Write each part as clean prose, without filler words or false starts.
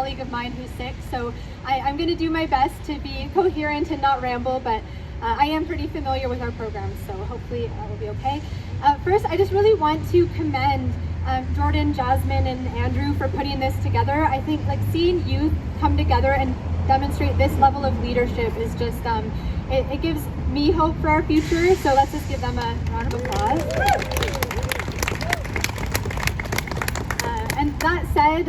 colleague of mine who's sick, so I'm going to do my best to be coherent and not ramble, but I am pretty familiar with our program, so hopefully it will be okay. First, I just really want to commend Jordan, Jasmine, and Andrew for putting this together. I think like seeing youth come together and demonstrate this level of leadership is just, it gives me hope for our future, so let's just give them a round of applause. And that said,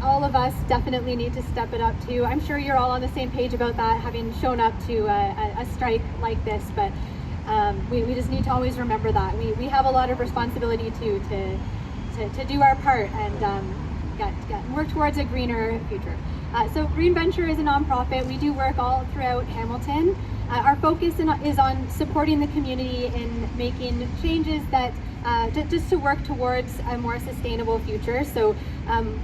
all of us definitely need to step it up too. I'm sure you're all on the same page about that, having shown up to a strike like this, but we just need to always remember that. We have a lot of responsibility too to do our part and work towards a greener future. So Green Venture is a nonprofit. We do work all throughout Hamilton. Our focus is on supporting the community in making changes that just to work towards a more sustainable future. So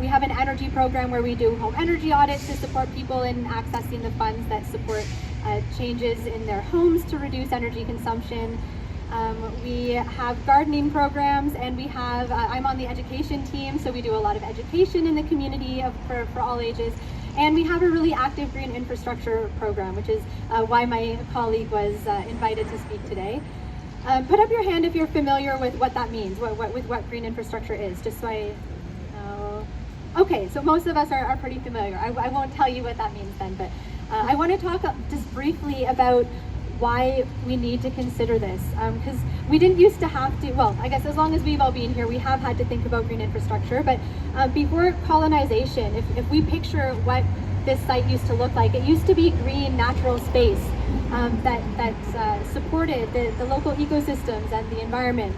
we have an energy program where we do home energy audits to support people in accessing the funds that support changes in their homes to reduce energy consumption. We have gardening programs, and we have, I'm on the education team, so we do a lot of education in the community for all ages. And we have a really active green infrastructure program, which is why my colleague was invited to speak today. Put up your hand if you're familiar with what that means, with what green infrastructure is, just so I know. Okay, so most of us are pretty familiar. I won't tell you what that means then, but I want to talk just briefly about why we need to consider this, because we didn't used to have to, well, I guess as long as we've all been here, we have had to think about green infrastructure, but before colonization, if we picture what this site used to look like, it used to be green natural space that supported the local ecosystems and the environment.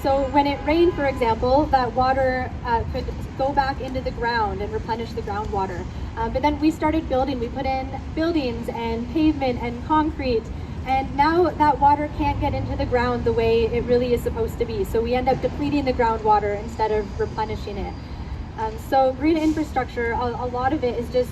So when it rained, for example, that water could go back into the ground and replenish the groundwater. But then we started building. We put in buildings and pavement and concrete, and now that water can't get into the ground the way it really is supposed to be. So we end up depleting the groundwater instead of replenishing it. So green infrastructure, a lot of it is just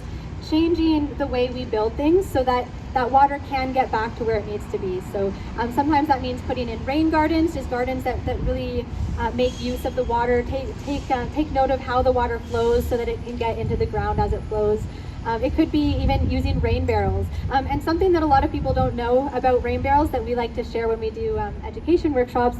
changing the way we build things so that that water can get back to where it needs to be. So sometimes that means putting in rain gardens, just gardens that really make use of the water, take note of how the water flows so that it can get into the ground as it flows. It could be even using rain barrels. And something that a lot of people don't know about rain barrels that we like to share when we do education workshops,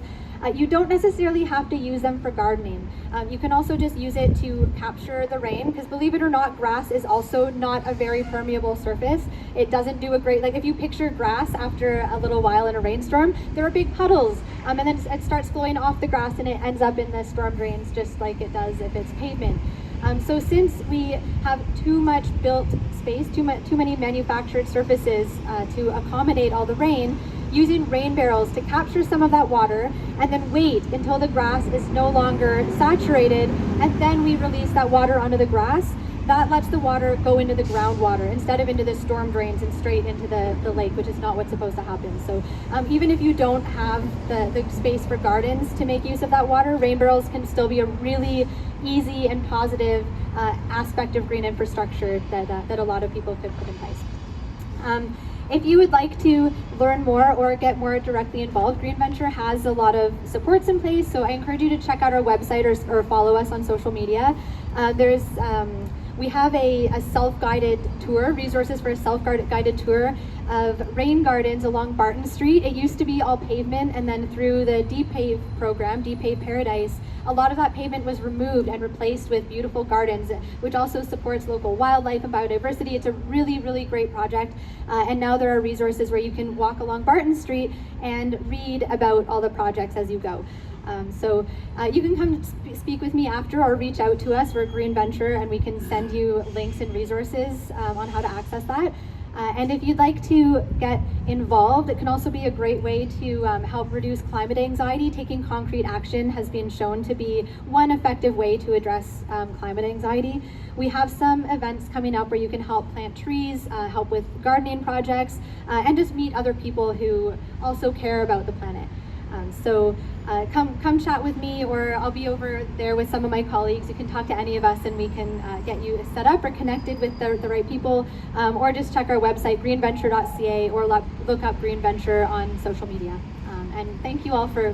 you don't necessarily have to use them for gardening. You can also just use it to capture the rain, because believe it or not, grass is also not a very permeable surface. It doesn't do a great, like if you picture grass after a little while in a rainstorm, there are big puddles, and then it starts flowing off the grass and it ends up in the storm drains just like it does if it's pavement. So since we have too much built space, too many manufactured surfaces to accommodate all the rain, using rain barrels to capture some of that water and then wait until the grass is no longer saturated, and then we release that water onto the grass, that lets the water go into the groundwater instead of into the storm drains and straight into the lake, which is not what's supposed to happen. So even if you don't have the space for gardens to make use of that water, rain barrels can still be a really easy and positive aspect of green infrastructure that a lot of people could put in place. If you would like to learn more or get more directly involved, Green Venture has a lot of supports in place, so I encourage you to check out our website or follow us on social media. We have a self-guided tour, resources for a self-guided tour of rain gardens along Barton Street. It used to be all pavement, and then through the DPAVE program, DPAVE Paradise, a lot of that pavement was removed and replaced with beautiful gardens, which also supports local wildlife and biodiversity. It's a really, really great project. And now there are resources where you can walk along Barton Street and read about all the projects as you go. So you can come speak with me after or reach out to us. We're Green Venture, and we can send you links and resources on how to access that. And if you'd like to get involved, it can also be a great way to help reduce climate anxiety. Taking concrete action has been shown to be one effective way to address climate anxiety. We have some events coming up where you can help plant trees, help with gardening projects, and just meet other people who also care about the planet. So come chat with me, or I'll be over there with some of my colleagues. You can talk to any of us and we can get you set up or connected with the right people, or just check our website, greenventure.ca, or look up Green Venture on social media. And thank you all for